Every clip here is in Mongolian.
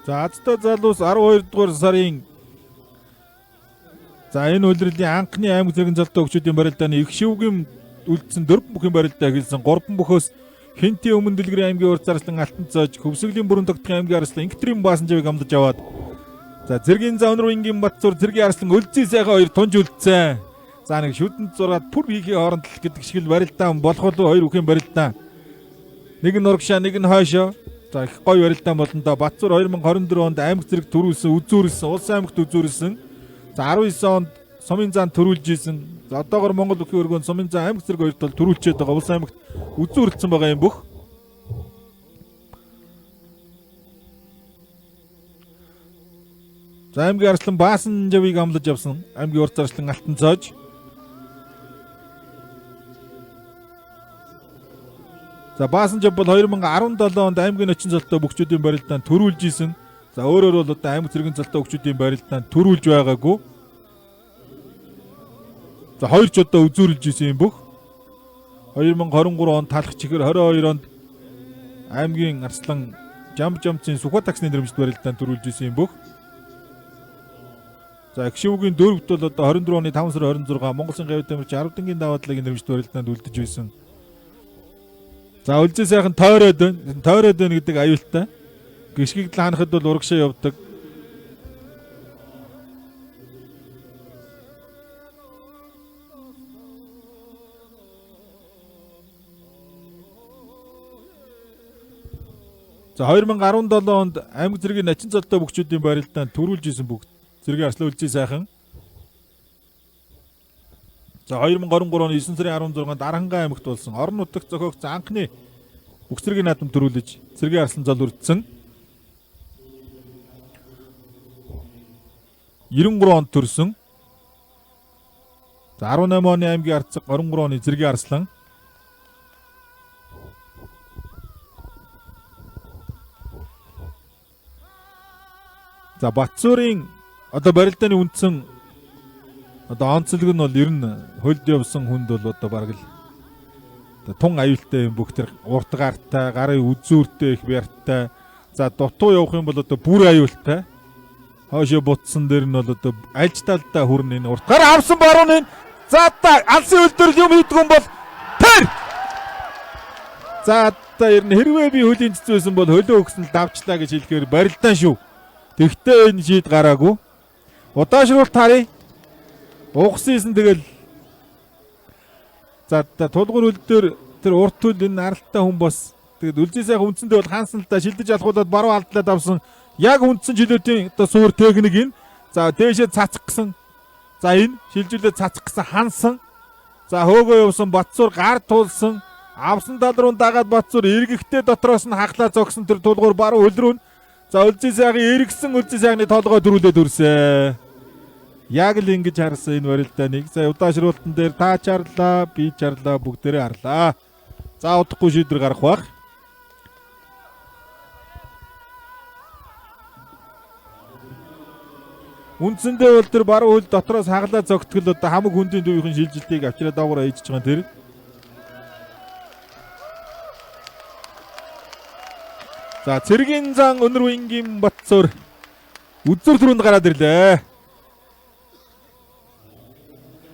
За Азтай залуус 12 дугаар сарын за энэ үйлрлийн анхны аймаг зэргийн золтой өгчүүдийн барилдааны их шивгийн үлдсэн 4 бүхэн барилдаа эхэлсэн 3 бөхөөс Хинтийн өмнө дэлгэрийн аймгийн урд зарслан Алтан цоож Хөвсгөлийн бүрэн тогтхын аймгийн арслан Инктрийн Баасанжавыг амлаж аваад за Зэргийн зам руу ингийн Батцуур Зэргийн арслан Өлзий сайхан хоёр тунж үлдсэн. За нэг шүдэнд зураад пүр хийхээ хооронд л гэдэг шиг л барилдаа болох уу хоёр бүхэн барилдаа. Нэг нь урагшаа нэг нь хойшоо. За их гоё барилдаа болно да. Батцуур 2024 онд аймаг зэрэг төрүүлсэн үзүүрэлсэн улс аймагт үзүүрэлсэн. За 19 онд Сумын заан төрүүлж ийсэн. За одоогоор Монгол бүхий өргөнд Сумын заан аймаг зэрэг хоёр тал төрүүлчихэд байгаа улс аймагт үзүүрэлсэн байгаа юм бүх. За аймгийн арслан Баасанжавыг амлаж авсан. Аймгийн урд зарслан Алтан цоож. За Баасанжав бол 2017 онд аймгийн очин золтой бөхчүүдийн барилдаанд төрүүлж ийсэн. За өөрөөр бол одоо аймаг зэргийн золтой бөхчүүдийн барилдаанд төрүүлж байгаагүй. За хоёр ч одоо үзүүрлж ийсэн юм бүх. 2023 онд талах чихэр 22 онд аймгийн арслан Жамцын Сүхбат таксны нэрмжт барилдаанд төрүүлж ийсэн юм бүх. За Агшивгийн дөрөвт бол одоо 24 оны 5 сарын 26 Монголын гавь тамирч 10 дангийн даваатлагын нэрмжт барилдаанд үлдэж байсан. За Өлзий сайхан тойроод байна гэдэг аюултай. Гიშгийг хаанахад бол урагшаа явдаг. За 2017 онд аймаг зэргийн начин золтой бөхчүүдийн барилдаанд төрүүлж исэн бүгд Зэргийн арслан Өлзий сайхан. За 2023 оны 9 сарын 16-нд Аранхан аймагт болсон орон нутагт зохиогдсон анхны бүх зэргийн наадам төрүүлж Зэргийн арслан зол үрдсэн. 93 онд төрсөн. За 18 оны аймгийн арцаг 23 оны Зэргийн арслан. За Батцуурын одоо барилдааны үндсэн одоо онцлог нь бол ер нь хөлд явсан хүнд бол одоо бараг л тун аюултай юм бүх тэр урт гартай, гарын үзүүртэй их бярттай. За дутуу явах юм бол одоо бүр аюултай. Хойшоо бутсан дээр нь бол одоо альж талдаа хүрнэ энэ урт гар авсан баруун энэ. За та алсын үлдэр юм хийдгүн бол тэр. За та ер нь хэрвээ би хөлийн цэцсэн бол хөлөө өгсөн л давчлаа гэж хэлэхээр барилдаан шүү. Тэгтээ энэ шийд гараагүй. Удаашруулалт харъя. Угсээсэн тэгэл. За тулгуур үлдээр тэр урт хөл энэ аралтай хүн бас тэгэд Өлзий сайхан үндсэндээ бол хаансан л да шилдэж алхуулаад баруун алдлаад авсан. Яг үндсэн жилүүдийн одоо суур техник энэ. За дээшээ цацах гэсэн. За энэ шилжүүлээд цацах гэсэн хансан. За хөөгөө явсан Батцуур гар тулсан. Авсан тал руу дагаад Батцуур эргэхдээ дотроос нь хаглаа зогсон тэр тулгуур баруун хөл рүү. За Өлзий сайхан эргэсэн Өлзий сайхны толгой дөрүүлээд үрсэн. Яг л ингэж харсан энэ барилдааныг. За удаашруулалтан дээр та чарлаа, би чарлаа, бүгдээрээ харлаа. За удахгүй шийдвэр гарах баг. Үндсэндээ бол тэр баруун хөл дотроос хаглаа зогтгол одоо хамаг хүндийн дүүхийн шилжилтийг авчираа доогоор ээжж байгаа тэр. За Зэргийн зан өнөр уянгийн Батцуур үзүр түрүүнд гараад ирлээ.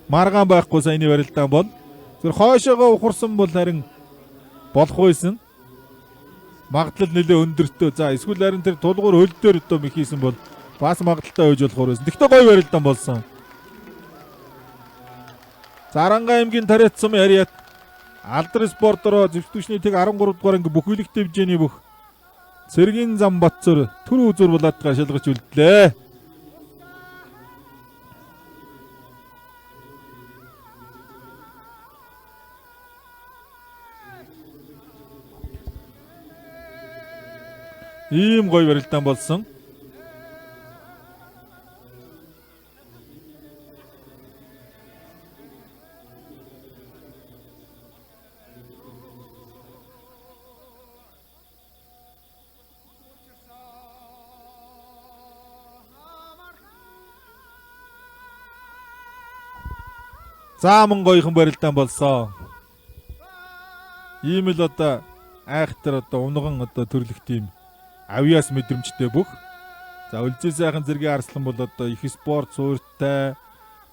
Маргаан байхгүй саяны барилдаан бол тэр хойшоогоо ухарсан бол харин болох байсан. Магадлал нэлээ өндөртөө. За эсвэл харин тэр тулгуур хөл дээр өдөө мэхийсэн бол бас магадaltaй байж болохоор байсан. Тэгтээ гоё барилдаан болсон. За Аранхан аймгийн тариат сум яриад алдар спортороо зөвтгөгчний тэг 13 дугаар анги бүх үйлэгтэй хэмжээний бүх Зэргийн зам Батцуур түр үзүр булаад шалгаж үлдлээ. Ийм гоё барилдаан болсон. Зааман гоёхан барилдаан болсон. Ийм л одоо айхтар одоо унган одоо төрлөх тийм авьяас мэдрэмжтэй бүх За үлзий сайхан зэргийн арслан бол одоо их спорт суурьтай,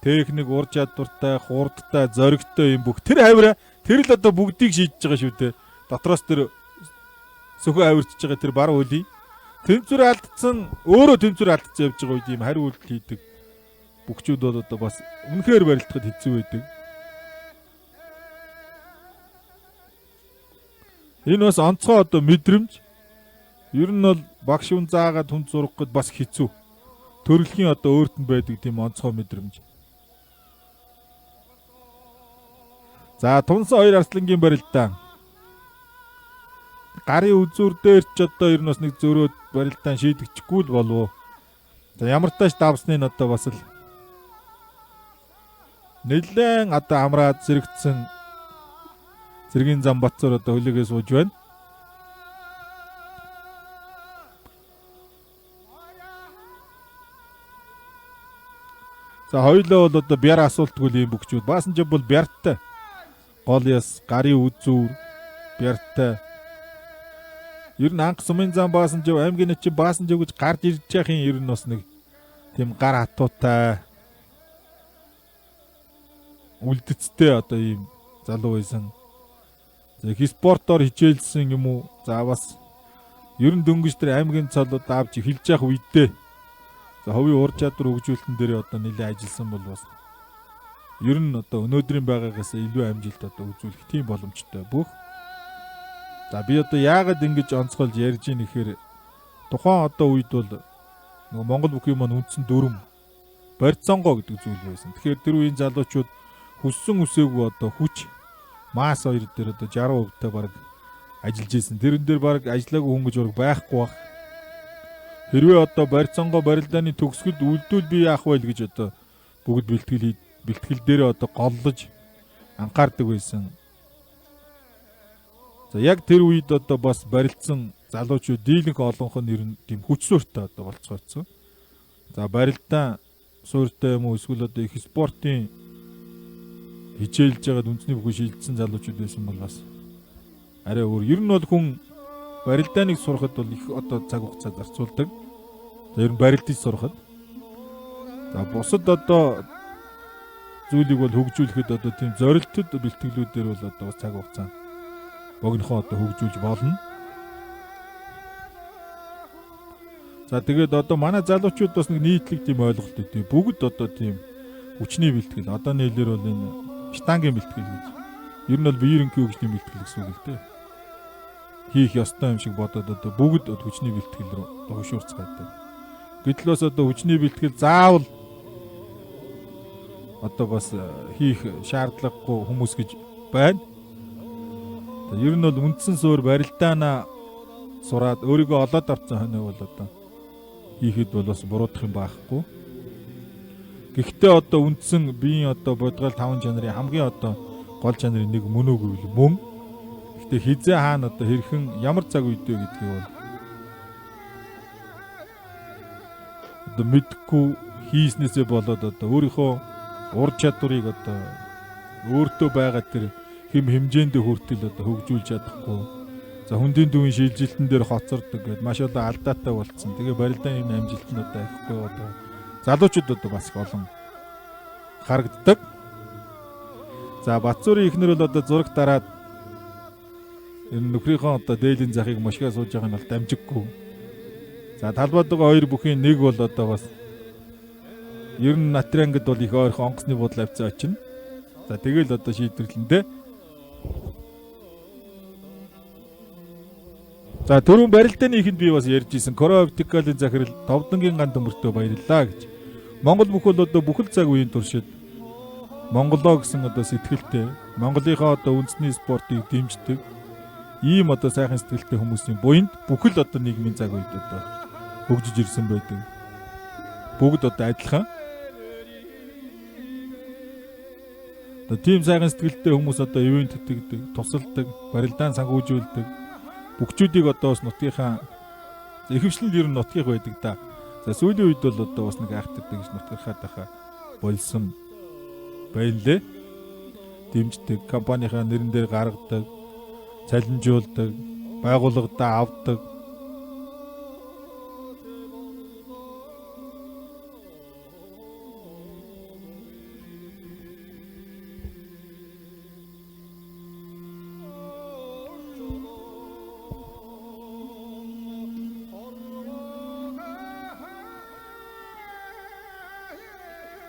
техник, ур чадвартай, хурдтай, зоригтой юм бүх тэр хавираа тэр л одоо бүгдийг шийдэж байгаа шүү дээ. Дотроос тэр сөхөө авирчж байгаа тэр бар үлий тэнцвэр алдсан, өөрөө тэнцвэр алдсан явж байгаа үед ийм хариу үйлдэл хийдэг бүгчүүд бол одоо бас үнэхээр барилдахад хэцүү байдаг. Энэ бас онцгой одоо мэдрэмж. Ер нь бол багш хүн заагаад хүн зургахад бас хэцүү. Төрөлхийн одоо өөрт нь байдаг тийм онцгой мэдрэмж. За Тунсан 2 арслангийн барилдаан. Гарын үзүүр дээр ч одоо ер нь бас нэг зөрөөд барилдаан шийдэгчгүй л болов. За ямар тааш давсны нь одоо бас л нэлээд одоо амраад зэрэгцсэн зэргийн зам Батцор одоо хөлөөгөө сууж байна. За хоёулаа бол одоо бяр асуултгүй юм бүгчүүд. Баасан ч бол бяртай. Гол яс, гарын үзүүр, бяртай. Ер нь анх сумын зам баасан ч аймгийн чи баасан ч гэж гарч ирж яахын ер нь бас нэг тийм гар хатуутай үлдэцтэй одоо ийм залуу байсан. За их спортоор хичээлсэн юм уу? За бас ер нь дөнгөж тэр аймгийн цолууд авч эхэлж явах үедээ за ховын ур чадвар хөгжүүлэлтэн дээр одоо нэлээд ажилласан бол бас ер нь одоо өнөөдрийн байгаагаас илүү амжилт одоо үзүүлэх тийм боломжтой бүх. За би одоо яагаад ингэж онцгойлж ярьж ийн гэхээр тухайн одоо үед бол нөгөө Монгол бүхий маань үндсэн дүрм барьцангоо гэдэг зүйл байсан. Тэгэхээр тэр үеийн залуучууд хүссэн үсээгүй одоо хүч масс хоёр дээр одоо 60% та баг ажиллаж исэн. Тэрэн дээр баг ажиллаагүй хүн гэж ураг байхгүй бах. Хэрвээ одоо барьцангоо барилдааны төгсгөлд үлдвэл би яах вэ гэж одоо бүгд бэлтгэл дээр одоо голлож анхаардаг байсан. За яг тэр үед одоо бас барилдсан залуучууд дийлэнх олонх нь ер нь тийм хүч суурьтай одоо болцгоцсон. За барилдаан суурьтай юм уу эсвэл одоо их спортын хичээлж байгаад үндэсний бүхэн шилжсэн залуучууд байсан бол бас арай өөр. Ер нь бол хүн барилдааныг сурахад бол их одоо цаг хугацаа зарцуулдаг. Ер нь барилдыг сурахад. За бусад одоо зүйлийг бол хөгжүүлэхэд одоо тийм зорилттой бэлтгэлүүдээр бол одоо цаг хугацаа богинохоо одоо хөгжүүлж болно. За тэгээд одоо манай залуучууд бас нэг нийтлэг тийм ойлголт өгдөө. Бүгд одоо тийм хүчний бэлтгэл. Одооны хэлээр бол энэ штангийн бэлтгэл гэж. Ер нь бол биеэрингийн хөгжлийн бэлтгэл гэсэн үг л дээ. Хийх ёстой юм шиг бодоод одоо бүгд хүчний бэлтгэл рүү хөвшөөрцгаадаг. Гэтэл бас одоо хүчний бэлтгэл заавал одоо бас хийх шаардлагагүй хүмүүс гэж байна. Ер нь бол үндсэн суурь барилдаанаа сураад өөрийгөө олоод авсан хоног бол одоо хийхэд бол бас буруудах юм байхгүй. Гэхдээ одоо үндсэн биеийн одоо бодгол 5 чанарын хамгийн одоо гол чанарын нэг мөн үү гэвэл мөн. Гэхдээ хизээ хаана одоо хэрхэн ямар цаг үедээ гэдгийг бол одоо мэдхгүй хийснээсээ болоод одоо өөрийнхөө ур чадварыг одоо өөртөө байгаа тэр хэм хэмжээндээ хүртэл одоо хөгжүүлж чадахгүй. За хүндийн дүүийн шилжилтэн дээр хоцордог гэд маш одоо алдаатай болцсон. Тэгээ барилдааны амжилт нь одоо ихгүй одоо залуучууд одоо бас их олон харагддаг. За Батцуурын ихнэр бол одоо зураг дараад энэ нөхрийнхөө одоо дээлийн захыг мошгаа сууж байгаа нь бол дамжиггүй. За талбайд байгаа хоёр бүхийн нэг бол одоо бас ер нь натрангид бол их ойрхон онгоцны буудлын авцаа очино. За тэгэл одоо шийдвэрлэндээ. За түрүүн барилдааны ихэнд би бас ярьж исэн Коровтикалийн захирал Товдонгийн ган төмөртөө баярлалаа гэж. Монгол бүхэл одоо бүхэл цаг үеийн туршид Монголоо гэсэн одоо сэтгэлтэй Монголынхаа одоо үндэсний спортыг дэмждэг ийм одоо сайхан сэтгэлтэй хүмүүсийн буйнд бүхэл одоо нийгмийн цаг үед одоо хөгжиж ирсэн байдаг. Бүгд одоо адилхан. Одоо тийм сайхан сэтгэлтэй хүмүүс одоо ивент тэтгэдэг, тусалдаг, барилдаан санхүүжүүлдэг. Бүгчүүдийг одоо бас нутгийнхаа ихэвчлэн ер нь нутгийнх байдаг да. За сүүлийн үед бол одоо бас нэг айхтардаг гэж нутгийнхаа даха болсон байна лээ. Дэмждэг, компанийнхаа нэрэн дээр гаргадаг, цалинжуулдаг, байгууллагадаа авдаг.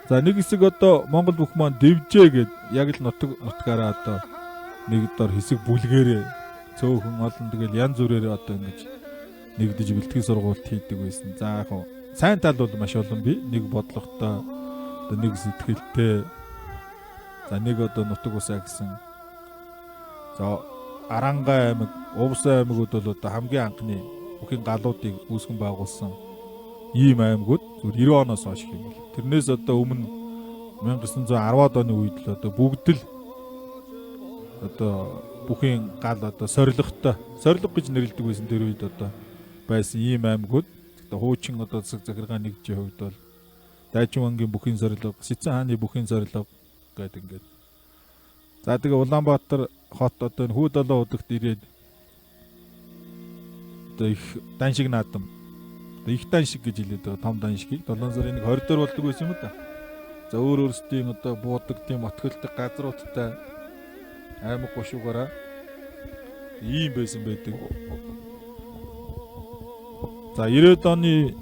За нэг хэсэг одоо Монгол бүх маань дэвжээ гэд яг л нутгаараа одоо нэг дор хэсэг бүлгээрээ цөөхөн олон тэгэл янз бүрээр одоо ингэж нэгдэж бэлтгэл сургалт хийдэг байсан. За яг сайн тал бол маш олон бий. Нэг бодлоготой одоо нэг сэтгэлтэй. За нэг одоо нутаг усаа гэсэн. За Аранга аймаг, Увсан аймагуд бол одоо хамгийн анхны бүхний галуудыг үүсгэн байгуулсан ийм аймагуд зүгээр 90 оноос хойш юм бол. Тэрнээс одоо өмнө 1910-ад оны үед л одоо бүгд л одоо бүхний гал одоо сорилго гэж нэрлэдэг байсан тэр үед одоо байсан ийм аймагуд. Одоо хуучин одоо засаг захиргаа нэгжийн хувьд бол Дайчин ангийн бүхний сорилго, Сэцэн хааны бүхний сорилго гэдэг ингээд. За тэгээ Улаанбаатар хот одоо хүү 7 удагт ирээд одоо их дан шиг наадам. Одоо их дан шиг гэж хэлээд байгаа том дан шигийг 7 сарын 20 дээр болдог байсан юм да. За өөр өөрсдийн одоо буудаг тийм отголтой газруудтай аймаг гушуугаараа ийм байсан байдаг. За 90-ад оны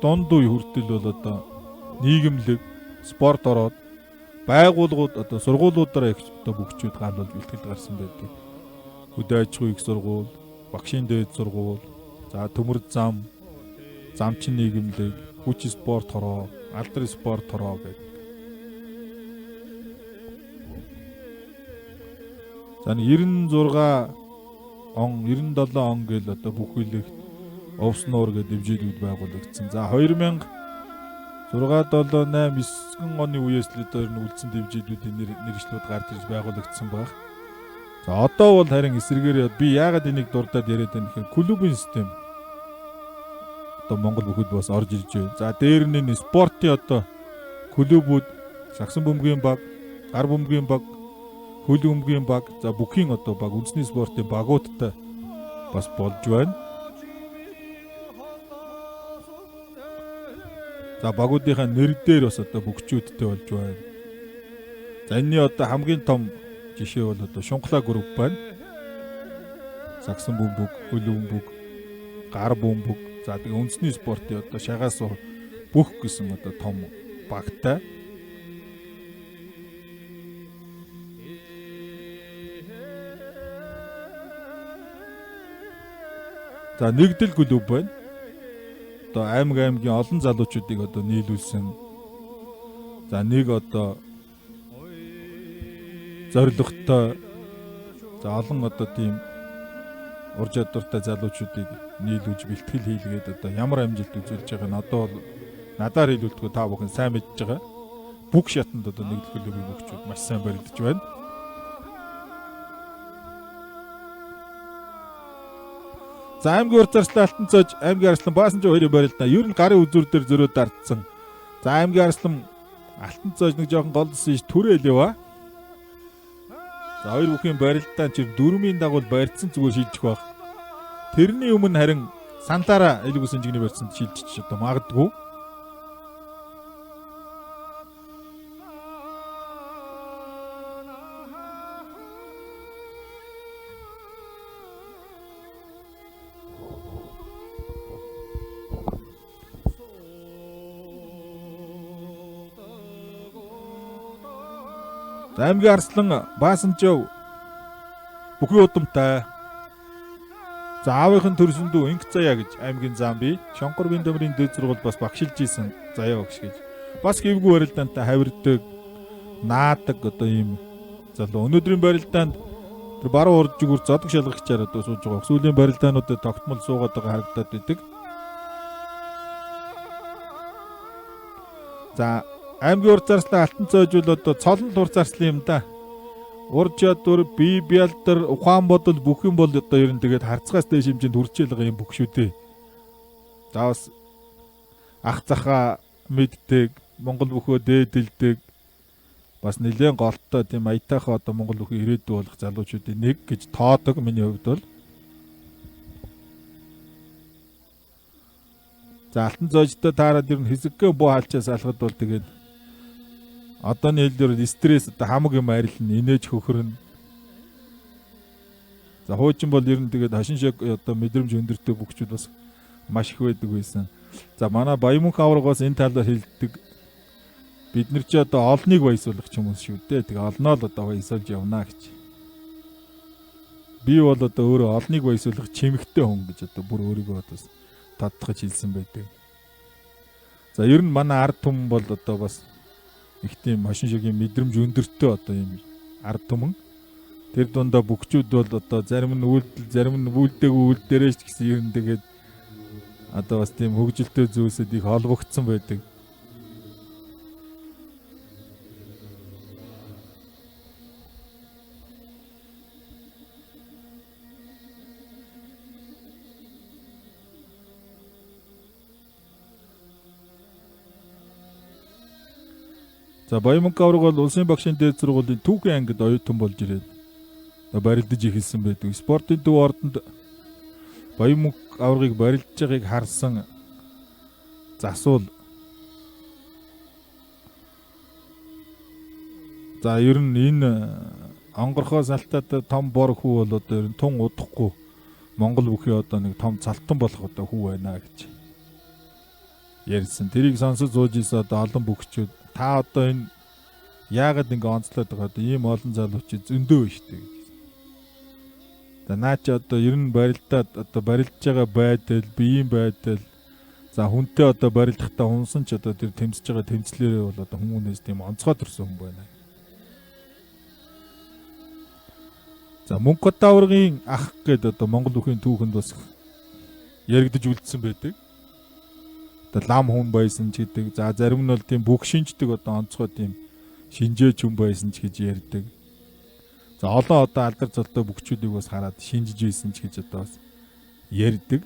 дунд үе хүртэл бол одоо нийгэмлэг, спорт ороод байгууллагууд одоо сургуулиудаараа их одоо бүгчүүд галвал бэлтгэл гарсан байдаг. Хөдөө аж ахуйн их сургууль, багшийн дээд сургууль, за төмөр зам, замчин нийгэмлэг, хүч спорт хороо, алдар спорт хороо гэдэг. За 96 он 97 он гэл одоо бүх үйлэгт Овснуур гэдэг дэмжээдүүд байгуулагдсан. За 2000 6 7 8 9 оны үеэс л одоо үлдсэн дэмжээдүүдийн нэршлүүд гарч ирж байгуулагдсан баг. За одоо бол харин эсрэгээр би яагаад энийг дурдаад яриад байна гэхээр клубын систем одоо Монгол бүхэд бас орж ирж байна. За дээр нь спортын одоо клубүүд, сагсан бөмбөгийн баг, гар бөмбөгийн баг, хөл бөмбөгийн баг, за бүхний одоо баг үндэсний спортын багуудтай бас болж байна. За багуудынхаа нэр дээр бас одоо бүгчүүдтэй болж байна. За энэний одоо хамгийн том жишээ бол одоо Шунхлаа групп байна. Сагсан бөмбөг, хөл бөмбөг, гар бөмбөг, за тэгээ үндэсний спортын одоо шагаас бүх гэсэн одоо том багтай. За нэгдэл клуб байна. Одоо аймгийн олон залуучуудыг одоо нийлүүлсэн. За нэг одоо зорилготой за олон одоо тийм ур чадвартай залуучуудыг нийлүүлж бэлтгэл хийлгээд одоо ямар амжилт үзүүлж байгааг нь одоо бол надаар хэлүүлдэг та бүхэн сайн мэдж байгаа. Бүх шатанд одоо нэгдэл клубын бүгчүүд маш сайн барилдаж байна. За аймгийн урт зарслан Алтан цоож, аймгийн арслан Баасанжаа хоёрын барилдаа ер нь гарын үзүүр дээр зөрөө дардсан. За аймгийн арслан Алтан цоож нэг жоохон голдсон ш түрээлээ ба. За хоёр бүхийн барилдаа чир дөрмийн дагуул барьцсан зүгээр шилжих баг. Тэрний өмнө харин саналаараа элэг үсэн жигний барьцсан шилжиж одоо магадгүй. Аймгийн арслан Баасанжаа бүхий удамтай. За аавынхын төрсөндөө инх заяа гэж аймгийн зам бий. Шонхор Бэндэмрийн дэд сургууль бас багшилж исэн заяа багш гэж. Бас хэвгүй барилдаантай хавирдаг, наадаг одоо ийм залуу. Өнөөдрийн барилдаанд тэр баруун урд зүгүр зодог шалгагчаар одоо сууж байгаа. Сүүлийн барилдаануудад тогтмол суугаад байгаа харагдаад байдаг. За аймгийн урт зарслан Алтан цоож бол одоо цолон урт зарслан юм да. Ур чадвар, бие бялдар, ухаан бодол бүх юм бол одоо ер нь тэгээд харцгаас дэш хэмжээнд хүрчээл байгаа юм бүх шүү дээ. За бас ах захаа мэддэг, Монгол бүхөө дээдэлдэг бас нэлээд голтой тийм аятайхаа одоо Монгол бүхий ирээдүй болох залуучуудын нэг гэж тоодог миний хувьд бол. За Алтан цоожтой таарад ер нь хэсэггүй буу хаалчаас алхад бол тэгээд одооны хэлээр стресс одоо хамаг юм арилна, инээж хөхөрнө. За хуучин бол ер нь тэгээд хашин шиг одоо мэдрэмж өндөртэй бүгчүүд бас маш их байдаг байсан. За манай Баямөнх аваргаас энэ талаар хэлдэг бид нар ч одоо олныг баясуулах ч юм уу шүү дээ. Тэгээ олноо л одоо баясуулж явна гэж. Би бол одоо өөрөө олныг баясуулах чимэгтэй хүн гэж одоо бүр өөрийгөө одоо тодтогч хэлсэн байдаг. За ер нь манай ард түмэн бол одоо бас их тийм машин шигийн мэдрэмж өндөртэй одоо юм ард түмэн. Тэр дундаа бүгчүүд бол одоо зарим нь үйлдэл, зарим нь үйлдээгүй үйлдээрээ ч гэсэн ер нь тэгээд одоо бас тийм хөгжилтэй зүйлсэд их холбогдсон байдаг. За Баянмөнх авраг бол улсын багшийн дээд сургуулийн түүхийн ангид оюутан болж ирээд барилдаж эхэлсэн байдаг. Спортын төв ордонд Баянмөнх аврагыг барилдаж байгааг харсан засвал за ер нь энэ онгорхоо салтаатай том бор хүү бол одоо ер нь тун удахгүй Монгол бүхий одоо нэг том цалтан болох одоо хүү байна гэж ярьсан. Тэрийг сонсож сууж ийсэн одоо олон бүгчүүд та одоо энэ яагаад ингэ онцлоод байгаа одоо ийм олон залуучууд зөндөө байна шүү дээ. За наа чи одоо ер нь барилдаад одоо барилдж байгаа байдал, биеийн байдал за хүнтэй одоо барилдахдаа унсан ч одоо тэр тэмцэж байгаа тэмцлээрээ бол одоо хүмүүнээс тийм онцгой төрсөн хүн байна. За Мөнх аврагын ах гэдэг одоо Монгол бүхийн түүхэнд бас яригдж үлдсэн байдаг. Лам хүн байсан ч гэдэг. За зарим нь бол тийм бүх шинждэг одоо онцгой тийм шинжээч хүн байсан ч гэж ярьдаг. За олон одоо алдар золтой бүгчүүдийг бас хараад шинжиж ийсэн ч гэж одоо бас ярьдаг.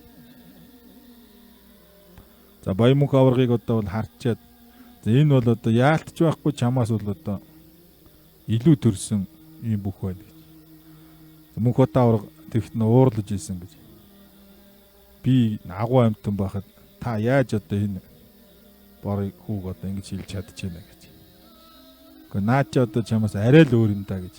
За Баянмөнх аврагыг одоо бол харчаад за энэ бол одоо яалтч байхгүй чамаас бол одоо илүү төрсөн юм бүх байна гэж. Мөнх авраг тэгт нь уурлаж ийсэн гэж. Би агуу амьтан байхад та яаж одоо энэ борыг хүүг одоо ингэж хэлж чадчихэв гэж. Гэхдээ наа чи одоо чамаас арай л өөр юм да гэж.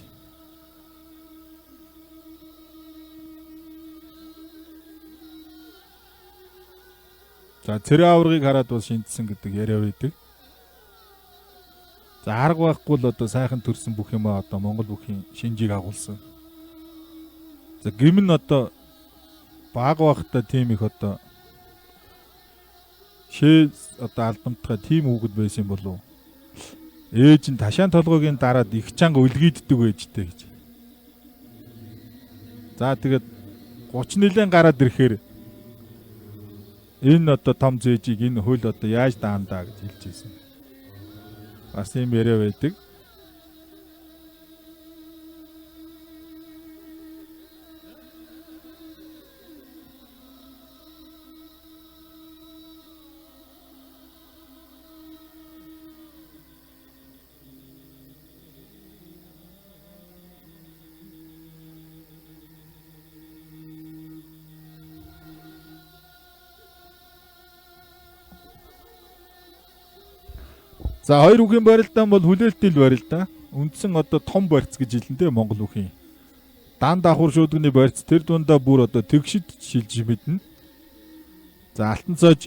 За цэрэг аврагыг хараад бол шинжсэн гэдэг яриа байдаг. За арга байхгүй л одоо сайхан төрсэн бүх юм одоо Монгол бүхийн шинжийг агуулсан. За гим нь одоо баг байхдаа тийм их одоо шээ одоо алдамтгай тийм хүүхэд байсан болов. Ээж нь ташаан толгойг дараад их чанга үлгийддэг байжтэй гэж. За тэгээд 30 нилийн гараад ирэхээр энэ одоо том зээжийг энэ хөл одоо яаж даандаа гэж хэлж ирсэн. Бас юм яриа байдаг. За хоёр үгийн барилдаан бол хүлээлтэл барилдаа. Үндсэн одоо том барьц гэж хэлнэ Монгол үхийн. Дан давхар шууданны барьц тэр дундаа бүр одоо тэгшид шилж мэднэ. За алтан цоож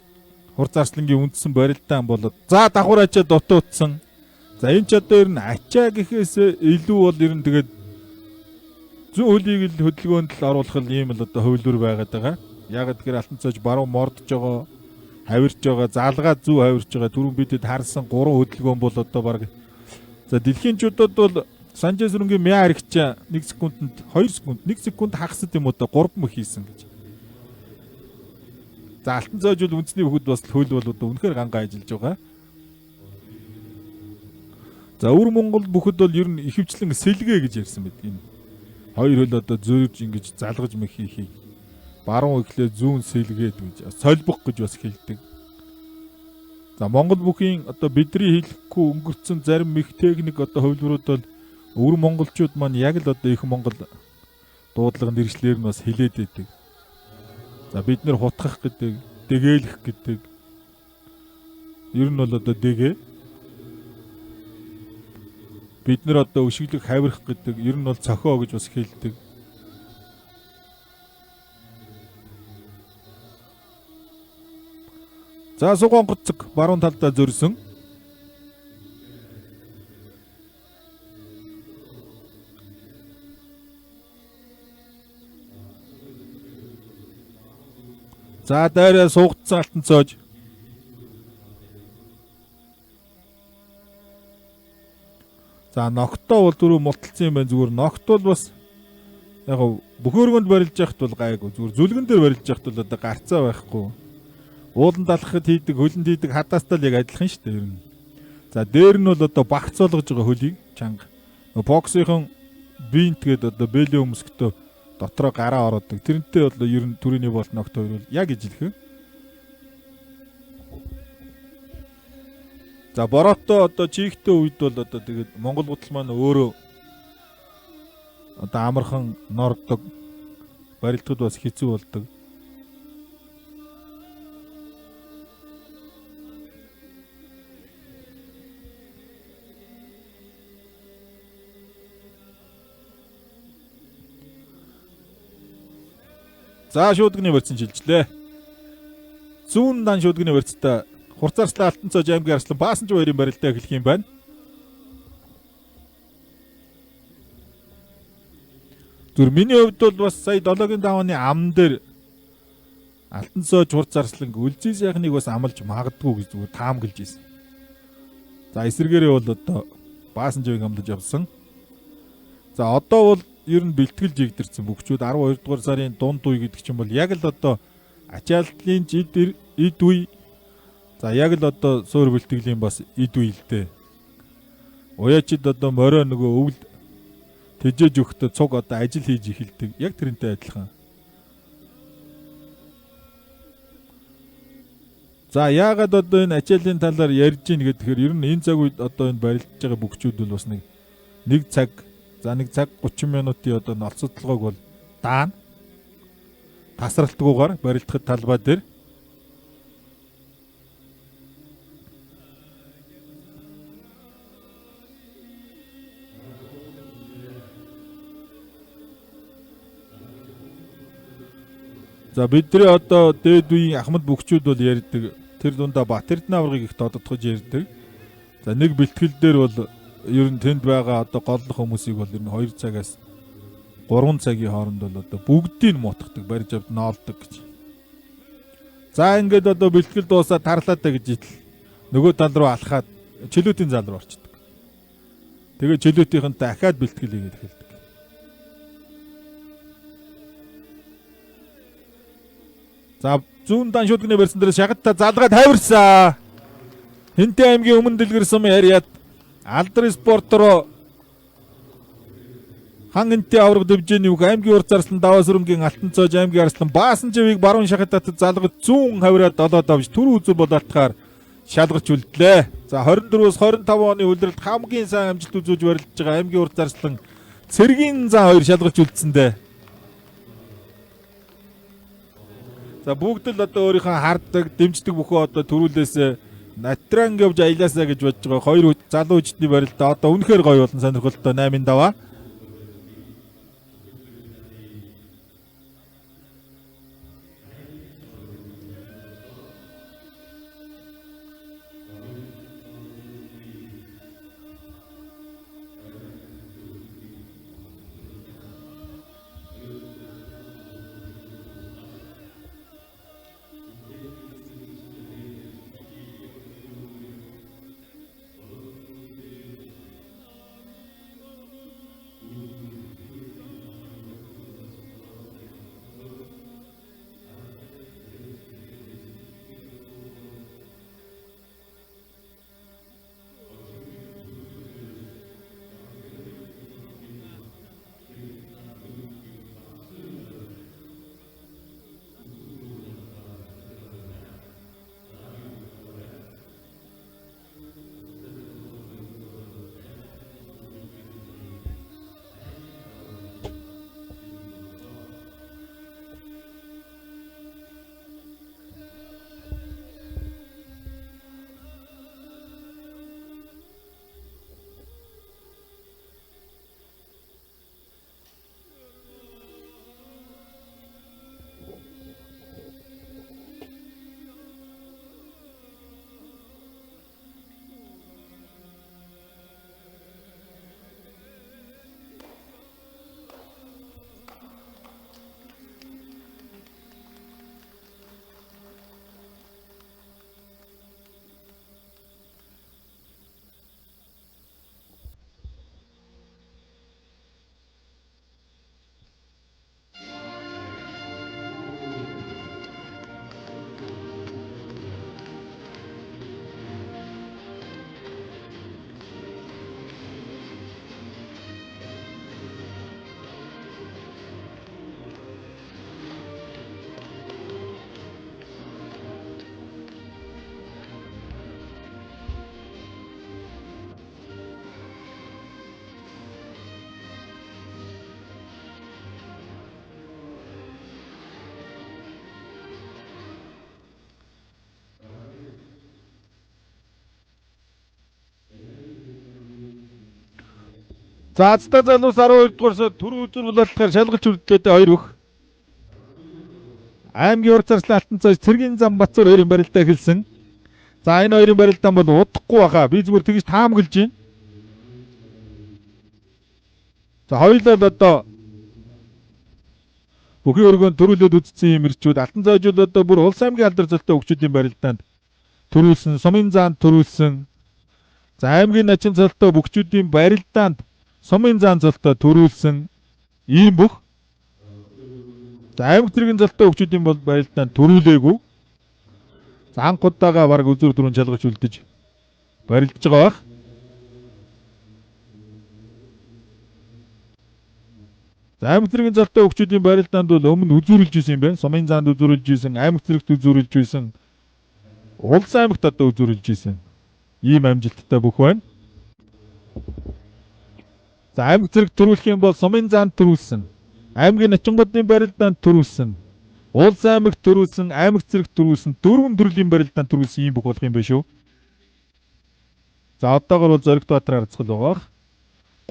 хур зарслангийн үндсэн барилдаан бол за давхар ачаа дутуудсан. За энэ ч одоо ер нь ачаа гэхээс илүү бол ер нь тэгээд зүүн хөлийг л хөдөлгөөнд л оруулах юм л одоо хөвлөр байгаад байгаа. Яг тэгэхээр алтан цоож баруун мордж байгаа хавирж байгаа заалгаа зүү хавирж байгаа түрүүн бидэд харсан 3 хөдөлгөөн бол одоо баг за дэлхийн чудад бол Санжаа сүрэнгийн мяа харигчаа 1 секундэд 2 секунд 1 секунд хагасд юм одоо 3 мөх хийсэн гэж. За алтан цоож бол үндэсний хөхд бас хөл бол одоо үнэхээр гангаа ажиллаж байгаа. За өвөр Монгол бүхэд бол ер нь ихэвчлэн сэлгээ гэж ярьсан байдаг. Энэ хоёр хөл одоо зөрж ингэж залгаж мэх хийхийг баруун ихлээ зүүн сэлгээд гэж солбох гэж бас хэлдэг. За Монгол бүхийн одоо бидний хэлэхгүй өнгөрцөн зарим их техник одоо хувилбарууд бол өвөр монголчууд маань яг л одоо их Монгол дуудлага нэршлэр нь бас хэлээд байдаг. За бид нэр хутгах гэдэг, дэгэлэх гэдэг. Ер нь бол одоо дэгэ. Бид нэр одоо өшиглэг хавирах гэдэг, ер нь бол цохио гэж бас хэлдэг. За сугонгоцог баруун талдаа зөрсөн. За дайраа суугдсан алтан цоож. За ногтоо бол дөрөв мулталсан юм байна. Зүгээр ногт бол бас яг бөхөөргөнд барилж яхад бол гайгүй. Зүгээр зүлгэн дээр барилж яхад бол одоо гарцаа байхгүй. Уулан далахад хийдэг, хөлөнд хийдэг хадаастай л яг адилхан шүү дээ ер нь. За дээр нь бол одоо багц болгож байгаа хөлийг чанга. Боксынхон бинт гээд одоо бэлэн өмсгтөө дотроо гараа ороодаг. Тэрнтэй бол ер нь түрээний болт ногт хоёр бол яг ижилхэн. За бороотой одоо чигтэй үед бол одоо тэгээд Монгол гутал маань өөрөө одоо амархан нордог. Барилдахад бас хэцүү болдог. За шуудганы барьсан шилжлээ. Зүүн дан шуудганы барьцтай Хурцаарслаа алтан цоож аймгийн Арслан Баасанж хоёрын барилдаа эхлэх юм байна. Зүр миний хувьд бол бас сая 7-гийн давааны ам дээр алтан цоож Хурцаарслан үлзий сайхныг бас амлж магадгүй гэж зүгээр таамаглаж ирсэн. За эсэргээрээ бол одоо Баасанжийг амлаж явсан. За одоо бол ер нь бэлтгэл жигдэрсэн бүгчүүд 12 дугаар сарын дунд үе гэдэг чинь бол яг л одоо ачааллын эд үе. За яг л одоо суур бэлтгэлийн бас эд үе л дээ. Уяачид одоо морой нөгөө өвл тэжээж өгөхдөө цуг одоо ажил хийж эхэлдэг. Яг тэрнтэй адилхан. За яагаад одоо энэ ачааллын талаар ярьж ийн гэхээр ер нь энэ цаг үед одоо энэ барилдж байгаа бүгчүүд бол бас нэг цаг за нэг цаг 30 минутын одоо нолцодлогоог бол даана. Тасралтгүйгээр барилдахад талбай дээр. За бидний одоо дээд үеийн ахмад бүгчүүд бол ярьдаг. Тэр дундаа Батэрдэн аваргыг их доддогж ярьдаг. За нэг бэлтгэл дээр бол ер нь тэнд байгаа одоо голлох хүмүүсийг бол ер нь 2 цагаас 3 цагийн хооронд бол одоо бүгдийг муутгадаг, барьж авд ноолдог гэж. За ингээд одоо бэлтгэл дуусаад тарлаа даа гэж итл нөгөө тал руу алхаад чөлөөтийн зал руу орчдөг. Тэгээ чөлөөтийнхэн дахиад бэлтгэл хийгээд эхэлдэг. За зүүн дан шүдгний барьсан дээр шагадтай залгаа тавирсан. Хинтээ аймгийн өмнө дэлгэрсэн яриад Алдар спорт руу хангинтээ авраг дэвжээний үг аймгийн Хурцаарслан Даваас өрөмгийн Алтан цоож аймгийн Арслан Баасанжийг баруун шахад татад залгаж зүүн хавраад долоод авч түр үзэл болоотахаар шалгарч үлдлээ. За 24-өөс 25 оны үлрэлт хамгийн сайн амжилт үзүүлж барилдж байгаа аймгийн Хурцаарслан Цэргийн зан 2 шалгарч үлдсэндээ. За бүгд л одоо өөрийнхөө харддаг, дэмждэг бүхэн одоо төрүүлээс Натранг явж аялаасаа гэж бодож байгаа. Хоёр залуу хүчний барилдаа одоо үнэхээр гоё болон сонирхолтой 8-ын даваа. За Азтай залуус 12 дугаар сар төрөө үзүр булаалтаар шалгалж үлдлээдээ 2 бүх. Аймгийн урд зарслын алтан цайс цэргийн зам Бацуур хоёрын барилдаа эхэлсэн. За энэ хоёрын барилдаан бол удахгүй баха. Би зүгээр тэгж таамаглаж байна. За хоёулаа одоо бүхий өргөнд төрүүлээд үзсэн юм ирчүүд алтан цайжууд одоо бүр улс аймгийн алдар золтой хөгчүүдийн барилдаанд төрүүлсэн, сумын заанд төрүүлсэн. За аймгийн начин цолтой хөгчүүдийн барилдаанд сумын заан цолтой төрүүлсэн ийм бүх. За аймаг цэргийн цолтой хөгчүүдийн бол барилдаанд төрүүлээгүй. За анх удаага баг үзүр дөрөв шалгаж үлдэж барилдаж байгаа бах. За аймаг цэргийн цолтой хөгчүүдийн барилдаанд бол өмнө үзүүрлж исэн юм байна. Сумын заанд үзүүрлж исэн, аймаг цэрэгт үзүүрлж исэн. Улс аймагт одоо үзүүрлж исэн. Ийм амжилттай бүх байна. За аймаг цэрэг төрүүлэх юм бол сумын заанд төрүүлсэн. Аймгийн Начингодны барилдаанд төрүүлсэн. Улс аймагт төрүүлсэн, аймаг цэрэг төрүүлсэн, дөрвөн төрлийн барилдаанд төрүүлсэн ийм бүх болох юм байна шүү. За одоогор бол Зоригт Баатар харцгал байгаа.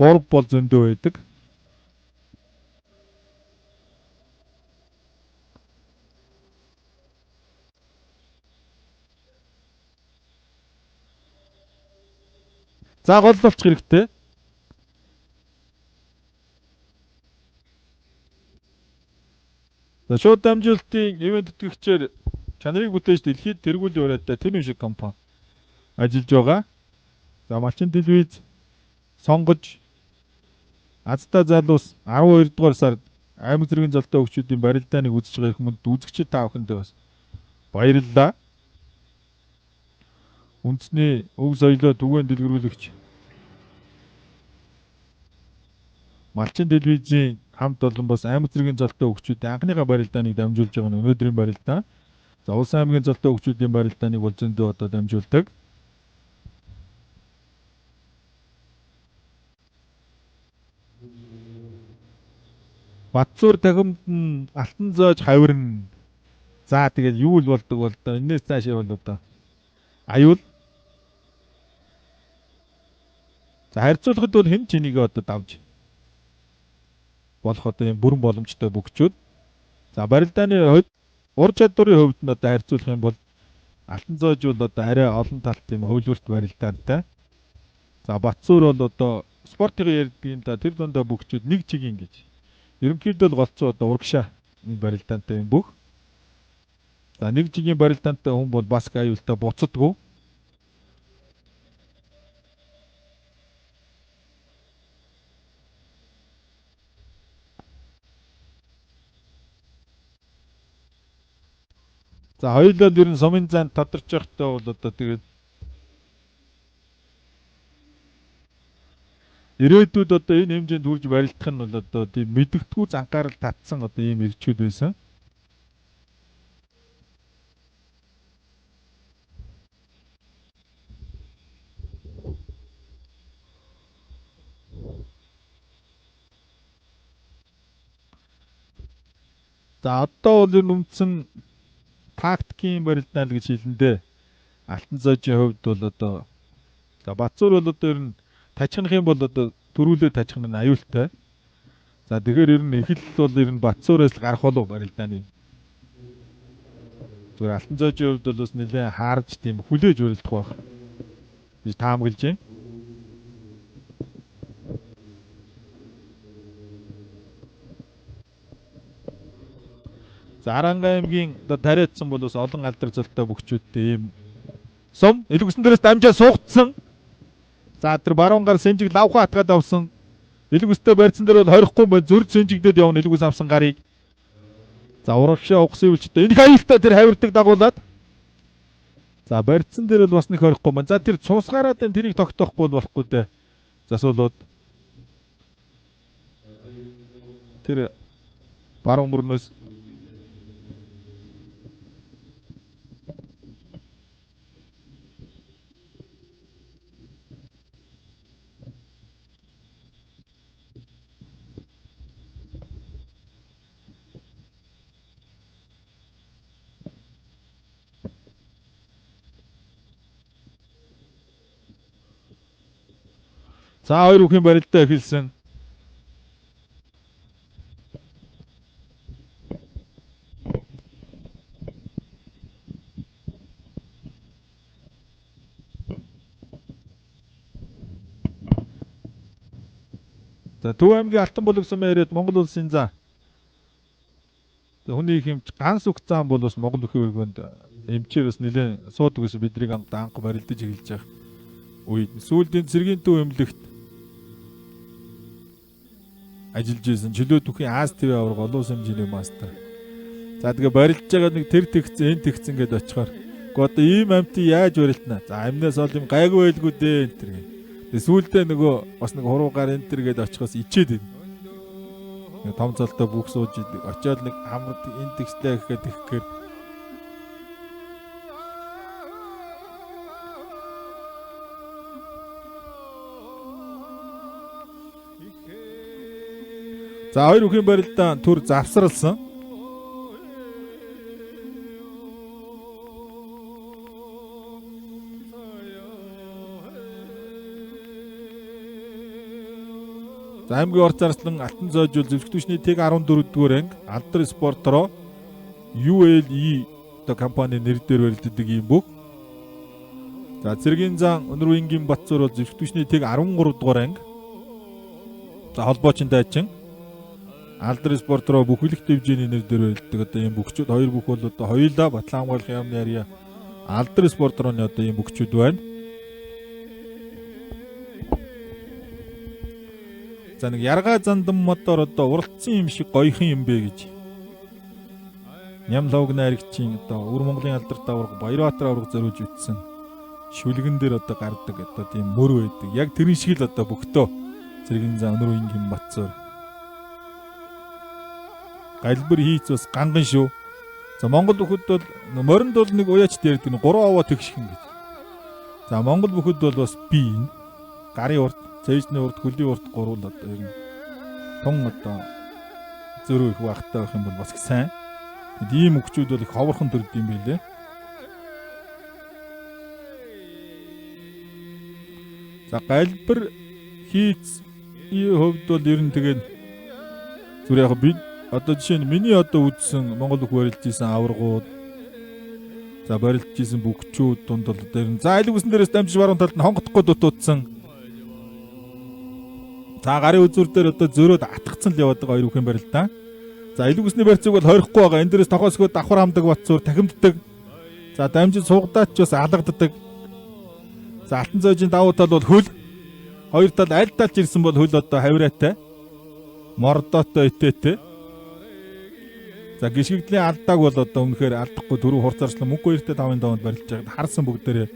3 бол зөндөө байдаг. За гол болчих хэрэгтэй. За шууд дамжуулалтын ивент тэтгэгчээр чанарыг бүтээж дэлхийд тэргүүл өрөөдөө тэр шиг компани ажиллаж байгаа. За малчин телевиз сонгож Азтай залуус 12 дугаар сард аймаг цэргийн золтой хөгчүүдийн барилдааныг үзэж байгаа хүмүүст үзэгчид та бүхэндээ бас баярлалаа. Үндэсний өв соёлоо түгээн дэлгэрүүлэгч малчин телевизийн хамт олон бас аймаг цэргийн золтой хөгчүүдийн анхныхаа барилдааныг дамжуулж байгаа нь өнөөдрийн барилдаан. За улс аймгийн золтой хөгчүүдийн барилдааныг бол зөндөө одоо дамжуулдаг. Бацуур тахимд нь алтан зоож хавирна. За тэгээд юу л болдог бол одоо энэс цаашаа бол одоо аюул. За харьцуулахад бол хэн ч энийг одоо давж болох одоо юм бүрэн боломжтой бөхчүүд. За барилдааны хувьд ур чадварын хувьд нь одоо харьцуулах юм бол алтан зоож бол одоо арай олон талт юм хөвлөрт барилдаантай. За Бацуур бол одоо спортын ярдгийн та тэр дундаа бөхчүүд нэг чигийн гэж. Ерөнхийдөө л голцоо одоо урагшаа энэ барилдаантай юм бүх. За нэг чигийн барилдаантай хүн бол бас аюултай буцадгүй. За хоёулаа ер нь сумын зайд тодорч явахдаа бол одоо тэгээд ирээдүйд одоо энэ хэмжээнд хүрж барилдах нь бол одоо тийм мэдгэдэггүй занхаарал татсан одоо ийм ирчүүд байсан. За одоо бол энэ үндсэн тактикийн барилдаан гэж хэлэндээ алтан зоожийн хувьд бол одоо за Бацуур бол одоо ер нь тажихнах юм бол одоо төрүүлээ тажихна нь аюултай. За тэгэхээр ер нь эхлэл бол ер нь Бацуураас гарах болов барилдааны. Зүгээр алтан зоожийн хувьд бол бас нэлээд хаарж тийм хүлээж барилдах байх. Би таамаглаж байна. За Аранга аймгийн одоо тариадсан бол бас олон алдар золтой бөхчүүдтэй ийм сум элгүсэн дээрээс дамжаа суугдсан. За тэр баруун гар сэнжиг лавхан хатгаад авсан. Элгүстэй барьсан дээр бол хорихгүй бай зүрд сэнжигдээд явна элгүс авсан гарыг. За урагшаа угсын үйлчтэй. Энэ аюултай тэр хавирдаг дагуулад. За барьсан дээр бол бас нэг хорихгүй байна. За тэр цусгаараад тэрийг тогтоохгүй болохгүй дээ. Засуулууд. Тэр баруун мөрнөөс За хоёр бүхэн барилдаа эхэлсэн. За Төв аймгийн Алтан булаг сумын ирээд Монгол улсын за. Хүний хэмж ганс үг зам бол бас Монгол өхөө өргөнд эмчээр бас нэлээд суудаг ус бидний анх барилдаж эхэлж байгаа үед сүүлдийн цэргийн төв эмнэлэгт ажиллаж исэн чөлөө түүхийн Аз ТV авраг олон улсын хэмжээний мастер. За тэгээ барилдаж байгаа нэг тэр тэгцэн энэ тэгцэн гэдээ очихоор одоо ийм амтыг яаж барилтнаа. За амнаас ол юм гайгүй байлгүй дээ энэ тэр. Тэгээ сүүлдээ нөгөө бас нэг хуруугаар энэ тэр гэдээ очихоос ичээд байна. Том золтой бүх сууж очиод нэг хамрад энэ тэгслээ гэхэд ихээр за хоёр бүхэн барилдаа түр завсралсан. За аймгийн орц зарслан Алтан зоожул зөвлөгтөчний тэг 14-р анги Алдар спортроо ULE одоо компани нэр дээр барилддаг юм бүх. За цэргийн зан Өнөрвингийн Батцуур бол зөвлөгтөчний тэг 13-р анги. За холбоочин дайчин Алдар спортроо бүхэлдэх хэмжээний нэр дээр барилддаг одоо ийм бүхчүүд хоёр бүх бол одоо хоёулаа Батлан хамгаалахын яамны арья Алдар спортрооны одоо ийм бүхчүүд байна. За нэг яргаа зандан модоор одоо уралдсан юм шиг гоёхан юм бэ гэж. Нямлог найрагчийн одоо Өвөр Монголын алдарт авраг Баярбаатар авраг зориулж ütсэн шүлгэн дээр одоо гардаг одоо тийм мөр байдаг. Яг тэрэн шиг л одоо бөхтөө цэргийн зан Өнөрвингийн Батцуур. Галбар хийц бас ганган шүү. За Монгол бүхэд бол моринд бол нэг уяач дээрдэг нэг 3 овоо тэгшхэн гэж. За Монгол бүхэд бол бас би энэ гарын урт, цэжний урт, хөлийн урт гурвал одоо ер нь тун одоо зөрөө их багтаа байх юм бол бас их сайн. Тэгэд ийм өгчүүд бол их ховорхон төрд юм байлээ. За галбар хийц хувьд бол ер нь тэгээд зүр яг би одоо жишээ нь миний одоо үзсэн Монгол бүх барилдж исэн аваргууд за барилдж исэн бүгчүүд дунд бол дээр нь за алиг үсэн дээрээс дамжиж баруун талд нь хонгодохгүй дутуудсан. За гарын үзүр дээр одоо зөрөөд атгцсан л яваад байгаа хоёр бүхэн барилдаа. За алиг үсний барьцыг бол хойрохгүй байгаа. Энэ дээрээс тохоосгоо давхар хамдаг Батцуур тахимддаг. За дамжиж суугадаач бас алгаддаг. За Алтан зоожийн давуу тал бол хөл. Хоёр тал аль талж ирсэн бол хөл одоо хавираатай. Мордоотой итээтэй. За гიშгэгдлийн алдааг бол одоо өмнөхөр алдахгүй дөрөв хурцаарчлан мөнгө 2.5-ын даванд барилж байгаад харсан бүгдээрээ.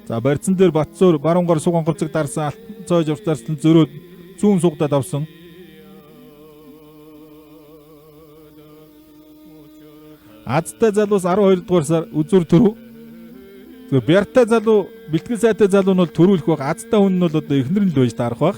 За барьцсан дээр Батцуур баруунгаар суг онгорцог дарсан Алтан зоож урцаарчлан зөрөөд зүүн сугдаад авсан. Азтай залуус 12 дугаар сар үзүр төрөв. Тэгээ Бяртай залуу бэлтгэл сайтай залуу нь бол төрүүлэх баг. Азтай хүн нь бол одоо эхнэр нь л байж таарах баг.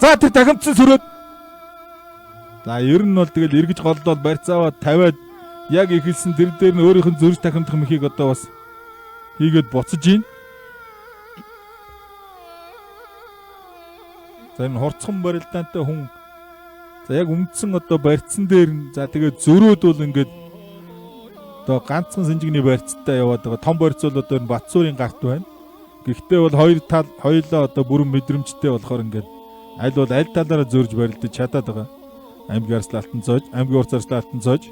За тэр тахимдсан сөрөөд. За ер нь бол тэгэл эргэж голдоод барьцааваа тавиад яг ихэлсэн тэр дээр нь өөрийнх нь зөрж тахимдах мөхийг одоо бас хийгээд буцаж ийн. За энэ хурцхан барилдаантай хүн за яг өмдсөн одоо барьцсан дээр нь за тэгээд зөрөөд бол ингээд одоо ганцхан сэнжигний барьцтай яваад байгаа. Том барьц бол одоо энэ Батцуурын гарт байна. Гэхдээ бол хоёр тал хоёулаа одоо бүрэн мэдрэмжтэй болохоор ингээд аль бол аль талаараа зөрж барилдаж чадаад байгаа. Аймгийн арслан Алтан зоож, аймгийн урт арслан Алтан зоож.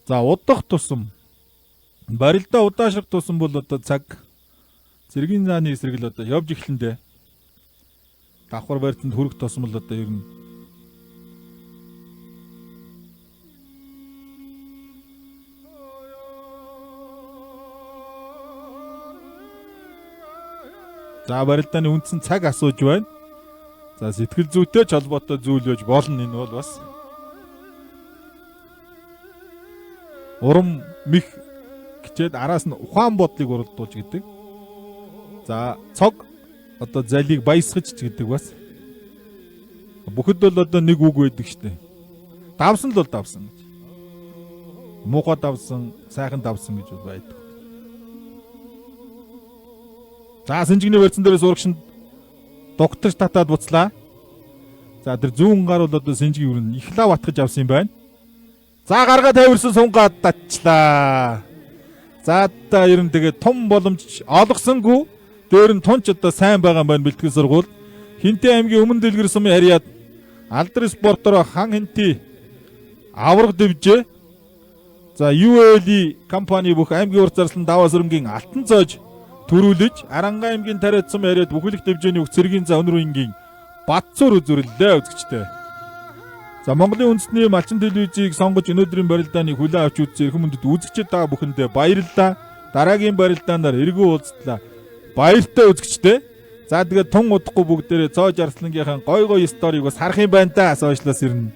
За удах тусам барилдаа удаашрах тусам бол одоо цаг цэргийн зааны эсрэг л одоо явж эхлэндээ. Давхар барьцанд хүрэх тусам л одоо ер нь за барилдааны үндсэн цаг асууж байна. За сэтгэл зүйтэй ч холбоотой зүйл байж болно энэ бол бас. урам мих гिचээд араас нь ухаан бодлыг уралдуулж гэдэг. За цог одоо залийг баясгаж гэдэг бас. Бүхэд бол одоо нэг үг байдаг штэ. Давсан л бол давсан гэж. Муухай давсан, сайхан давсан гэж байдаг. За сэнжигний барьсан дээрээс урагшинд дугтаж татаад буцлаа. За тэр зүүн гар бол одоо сэнжиг юу н их лав атгаж авсан юм байна. За гаргаа тавирсан сунгаад татчлаа. За та ер нь тэгээ том боломж олгосонгүй. Дээр нь тунч одоо сайн байгаа юм байна бэлтгэл сургууль. Хинтээ аймгийн өмнө дэлгэр сумын харьяад алдар спортоор хан хинти авраг дэвжээ. За UAL компани бүх аймгийн урт зарслан даваа сүрэнгийн алтан цоож төрүүлж Аранга аймгийн тариад сум харьяад бүхэлдэх дэвжээний цэргийн за өнөр үеийн Батцуур үзүүлэлээ үзэгчтэй. За Монголын үндэсний малчин телевизийг сонгож өнөөдрийн барилдааны хүлээн авч үзсэн эрхэм мөндөд үзэгчид та бүхэндээ баярлалаа. Дараагийн барилдаанаар эргүү уулзтлаа. Баяртай үзэгчтэй. За тэгээд тун удахгүй бүгдээрээ цоож арслангийнхаа гой гой сторийг бас харах юм байна да. Сошиалс ирнэ.